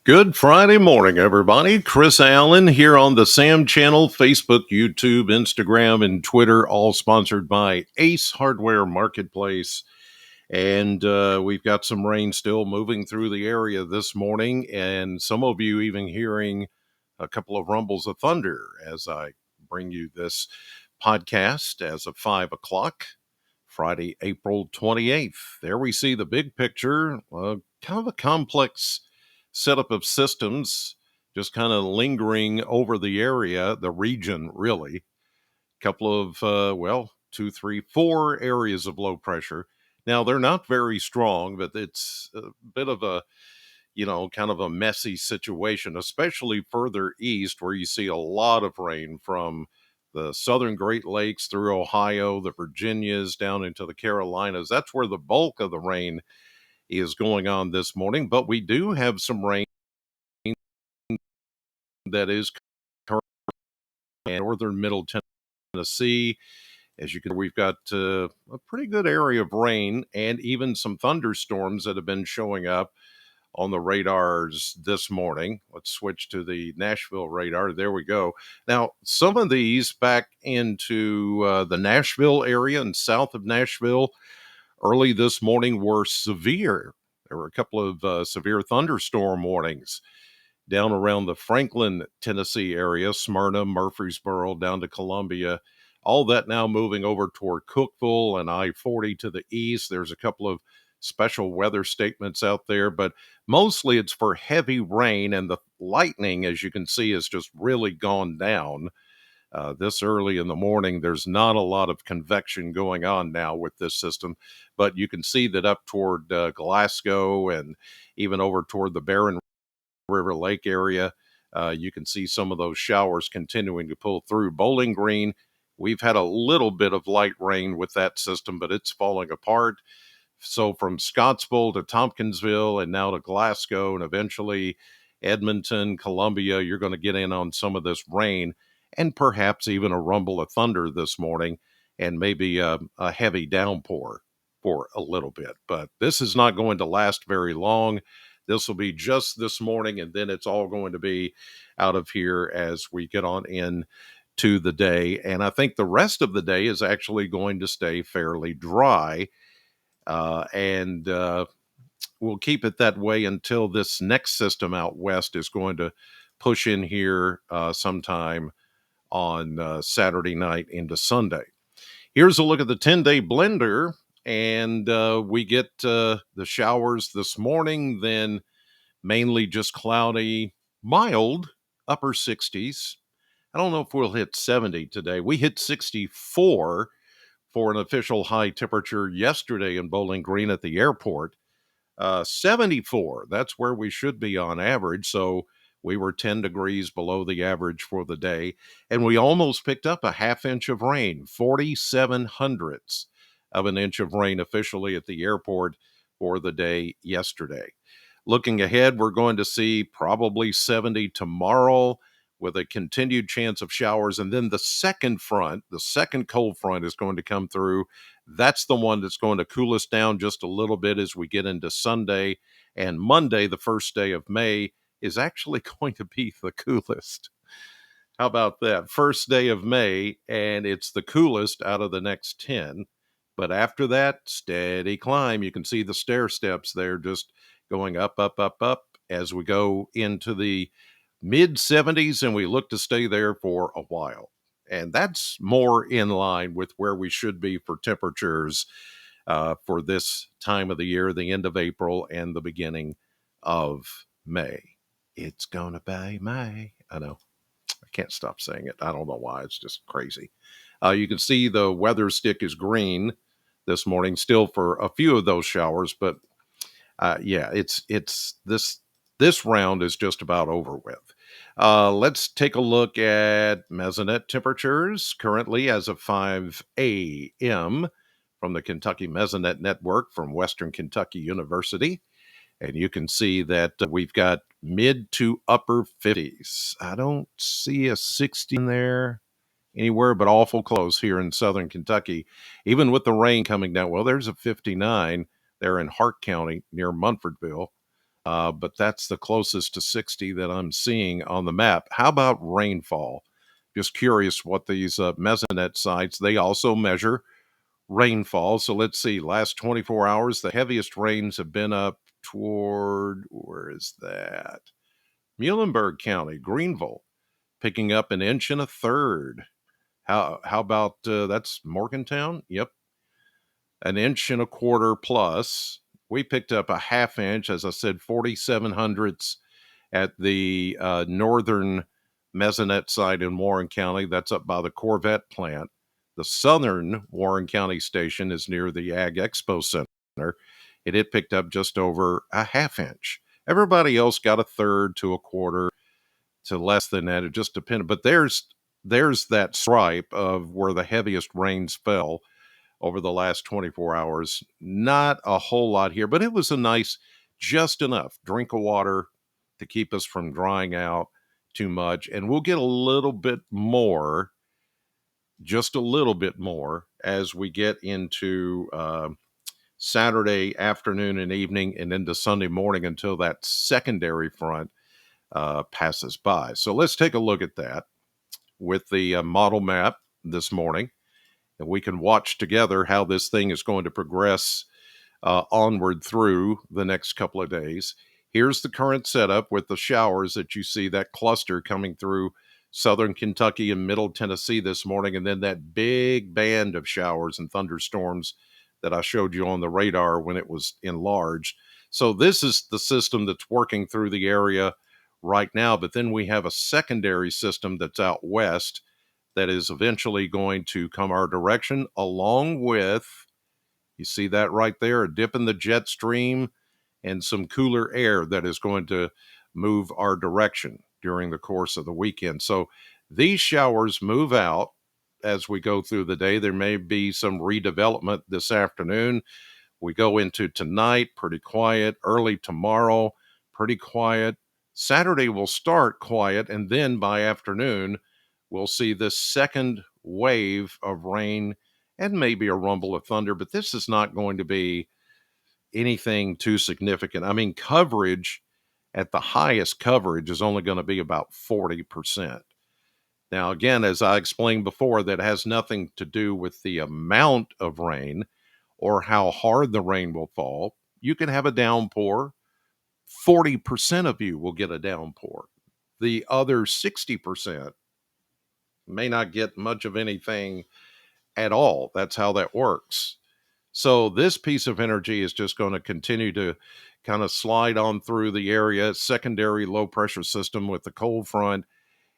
Good Friday morning, everybody. Chris Allen here on the Sam Channel, Facebook, YouTube, Instagram, and Twitter, all sponsored by Ace Hardware Marketplace. And we've got some rain still moving through the area this morning, and some of you even hearing a couple of rumbles of thunder as I bring you this podcast as of 5 o'clock. Friday, April 28th. There we see the big picture, kind of a complex setup of systems just kind of lingering over the area, the region, really. Couple of, two, three, four areas of low pressure. Now, they're not very strong, but it's a bit of a, kind of a messy situation, especially further east where you see a lot of rain from the southern Great Lakes through Ohio, the Virginias, down into the Carolinas. That's where the bulk of the rain is going on this morning. But we do have some rain that is currently in northern middle Tennessee. As you can, we've got a pretty good area of rain and even some thunderstorms that have been showing up on the radars this morning. Let's switch to the Nashville radar. There we go. Now, some of these back into the Nashville area and south of Nashville early this morning were severe. There were a couple of severe thunderstorm warnings down around the Franklin, Tennessee area, Smyrna, Murfreesboro, down to Columbia. All that now moving over toward Cookeville and I-40 to the east. There's a couple of special weather statements out there, but mostly it's for heavy rain, and the lightning, as you can see, has just really gone down. This early in the morning, there's not a lot of convection going on now with this system, but you can see that up toward Glasgow and even over toward the Barron River Lake area. You can see some of those showers continuing to pull through. Bowling Green, we've had a little bit of light rain with that system, but it's falling apart. So from Scottsville to Tompkinsville and now to Glasgow and eventually Edmonton, Columbia, you're going to get in on some of this rain and perhaps even a rumble of thunder this morning and maybe a heavy downpour for a little bit. But this is not going to last very long. This will be just this morning, and then it's all going to be out of here as we get on in to the day. And I think the rest of the day is actually going to stay fairly dry. And we'll keep it that way until this next system out west is going to push in here sometime on Saturday night into Sunday. Here's a look at the 10-day blender, and we get the showers this morning, then mainly just cloudy, mild, upper 60s. I don't know if we'll hit 70 today. We hit 64 for an official high temperature yesterday in Bowling Green at the airport. 74, that's where we should be on average. So we were 10 degrees below the average for the day. And we almost picked up a half inch of rain, 47 hundredths of an inch of rain officially at the airport for the day yesterday. Looking ahead, we're going to see probably 70 tomorrow with a continued chance of showers. And then the second front, the second cold front is going to come through. That's the one that's going to cool us down just a little bit as we get into Sunday. And Monday, the first day of May, is actually going to be the coolest. How about that? First day of May, and it's the coolest out of the next 10. But after that, steady climb. You can see the stair steps there just going up, up, up, up as we go into the mid 70s, and we look to stay there for a while. And that's more in line with where we should be for temperatures for this time of the year, the end of April and the beginning of May. It's going to be May. I know. I can't stop saying it. I don't know why. It's just crazy. You can see the weather stick is green this morning, still for a few of those showers, but it's this round is just about over with. Let's take a look at mesonet temperatures currently as of 5 a.m. from the Kentucky Mesonet Network from Western Kentucky University. And you can see that we've got mid to upper 50s. I don't see a 60 in there anywhere, but awful close here in southern Kentucky. Even with the rain coming down, well, there's a 59 there in Hart County near Munfordville. but that's the closest to 60 that I'm seeing on the map. How about rainfall? Just curious what these mesonet sites, they also measure rainfall. So let's see, last 24 hours, the heaviest rains have been up toward, where is that? Muhlenberg County, Greenville, picking up an inch and a third. How about that's Morgantown? Yep, an inch and a quarter plus. We picked up a half inch, as I said, 47 hundredths at the northern Mesonet site in Warren County. That's up by the Corvette plant. The southern Warren County station is near the Ag Expo Center, and it picked up just over a half inch. Everybody else got a third to a quarter to less than that. It just depended. But there's that stripe of where the heaviest rains fell over the last 24 hours. Not a whole lot here, but it was a nice, just enough drink of water to keep us from drying out too much. And we'll get a little bit more, just a little bit more, as we get into Saturday afternoon and evening and into Sunday morning until that secondary front passes by. So let's take a look at that with the model map this morning, and we can watch together how this thing is going to progress onward through the next couple of days. Here's the current setup with the showers that you see, that cluster coming through southern Kentucky and middle Tennessee this morning, and then that big band of showers and thunderstorms that I showed you on the radar when it was enlarged. So this is the system that's working through the area right now, but then we have a secondary system that's out west that is eventually going to come our direction, along with, you see that right there, a dip in the jet stream and some cooler air that is going to move our direction during the course of the weekend. So these showers move out as we go through the day. There may be some redevelopment this afternoon. We go into tonight, pretty quiet. Early tomorrow, pretty quiet. Saturday will start quiet, and then by afternoon, we'll see this second wave of rain and maybe a rumble of thunder, but this is not going to be anything too significant. I mean, coverage at the highest coverage is only going to be about 40%. Now, again, as I explained before, that has nothing to do with the amount of rain or how hard the rain will fall. You can have a downpour. 40% of you will get a downpour. The other 60% may not get much of anything at all. That's how that works. So this piece of energy is just going to continue to kind of slide on through the area. Secondary low pressure system with the cold front.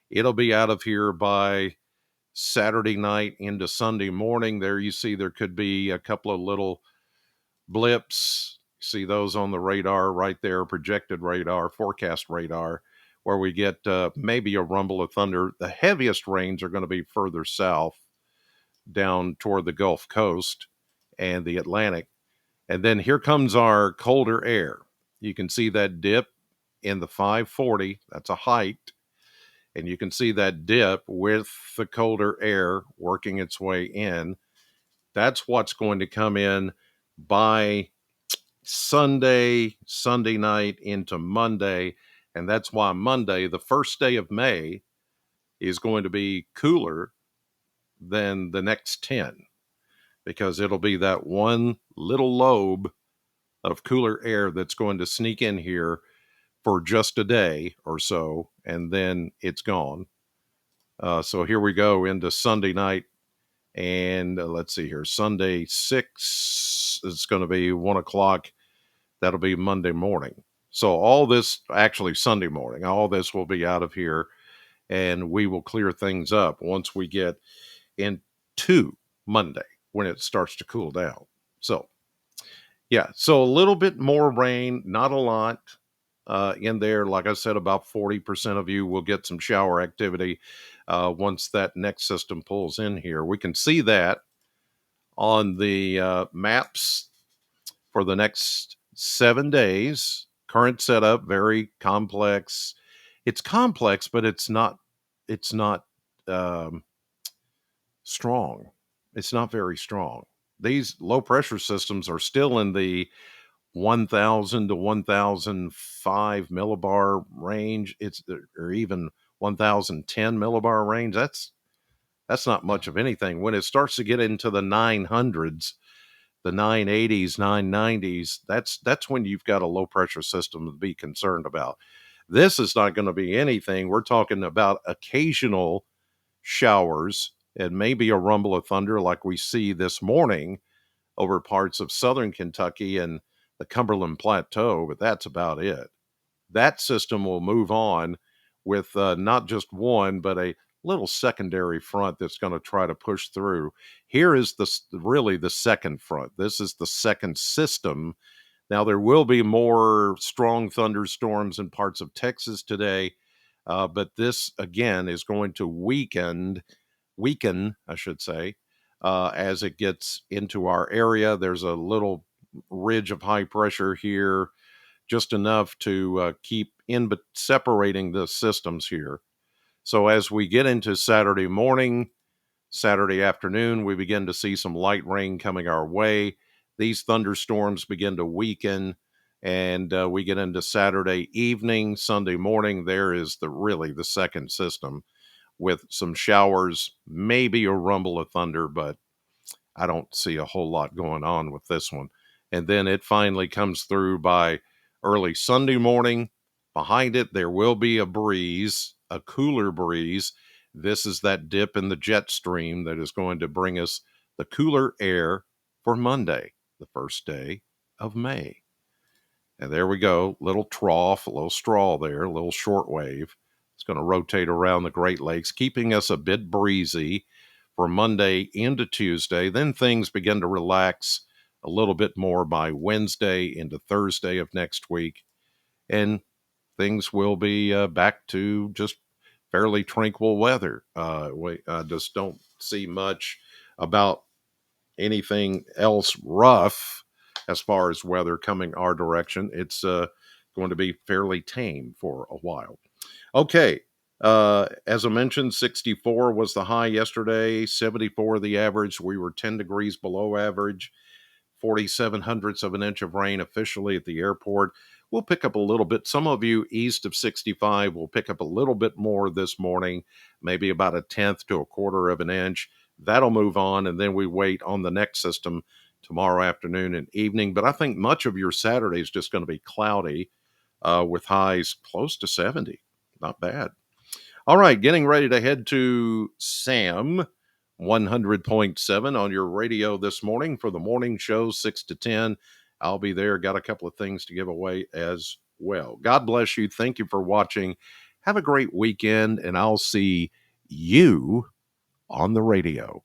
It'll be out of here by Saturday night into Sunday morning. There you see there could be a couple of little blips. See those on the radar right there, projected radar, forecast radar, where we get maybe a rumble of thunder. The heaviest rains are going to be further south down toward the Gulf Coast and the Atlantic. And then here comes our colder air. You can see that dip in the 540. That's a height. And you can see that dip with the colder air working its way in. That's what's going to come in by Sunday night into Monday. And that's why Monday, the first day of May, is going to be cooler than the next 10, because it'll be that one little lobe of cooler air that's going to sneak in here for just a day or so, and then it's gone. So here we go into Sunday night, and let's see here. Sunday 6 is going to be 1 o'clock. That'll be Monday morning. So all this, actually Sunday morning, all this will be out of here, and we will clear things up once we get into Monday when it starts to cool down. So yeah, so a little bit more rain, not a lot in there. Like I said, about 40% of you will get some shower activity once that next system pulls in here. We can see that on the maps for the next 7 days. Current setup, very complex. It's complex, but it's not um, strong. It's not very strong. These low pressure systems are still in the 1,000 to 1,005 millibar range. It's or even 1,010 millibar range. That's not much of anything. When it starts to get into the 900s, the 980s, 990s, that's when you've got a low pressure system to be concerned about. This is not going to be anything. We're talking about occasional showers and maybe a rumble of thunder like we see this morning over parts of southern Kentucky and the Cumberland Plateau, but that's about it. That system will move on with not just one, but a little secondary front that's going to try to push through. Here is really the second front. This is the second system. Now, there will be more strong thunderstorms in parts of Texas today, but this again is going to weaken, I should say, as it gets into our area. There's a little ridge of high pressure here, just enough to keep in, but separating the systems here. So as we get into Saturday morning, Saturday afternoon, we begin to see some light rain coming our way. These thunderstorms begin to weaken, and we get into Saturday evening, Sunday morning. There is really the second system with some showers, maybe a rumble of thunder, but I don't see a whole lot going on with this one. And then it finally comes through by early Sunday morning. Behind it, there will be a breeze, a cooler breeze. This is that dip in the jet stream that is going to bring us the cooler air for Monday, the first day of May. And there we go, little trough, a little straw there, a little short wave. It's going to rotate around the Great Lakes, keeping us a bit breezy for Monday into Tuesday. Then things begin to relax a little bit more by Wednesday into Thursday of next week. And things will be back to just fairly tranquil weather. We just don't see much about anything else rough as far as weather coming our direction. It's going to be fairly tame for a while. Okay. As I mentioned, 64 was the high yesterday, 74 the average. We were 10 degrees below average. 47 hundredths of an inch of rain officially at the airport. We'll pick up a little bit. Some of you east of 65 will pick up a little bit more this morning, maybe about a tenth to a quarter of an inch. That'll move on, and then we wait on the next system tomorrow afternoon and evening. But I think much of your Saturday is just going to be cloudy with highs close to 70. Not bad. All right, getting ready to head to Sam 100.7 on your radio this morning for the morning show, 6 to 10. I'll be there. Got a couple of things to give away as well. God bless you. Thank you for watching. Have a great weekend, and I'll see you on the radio.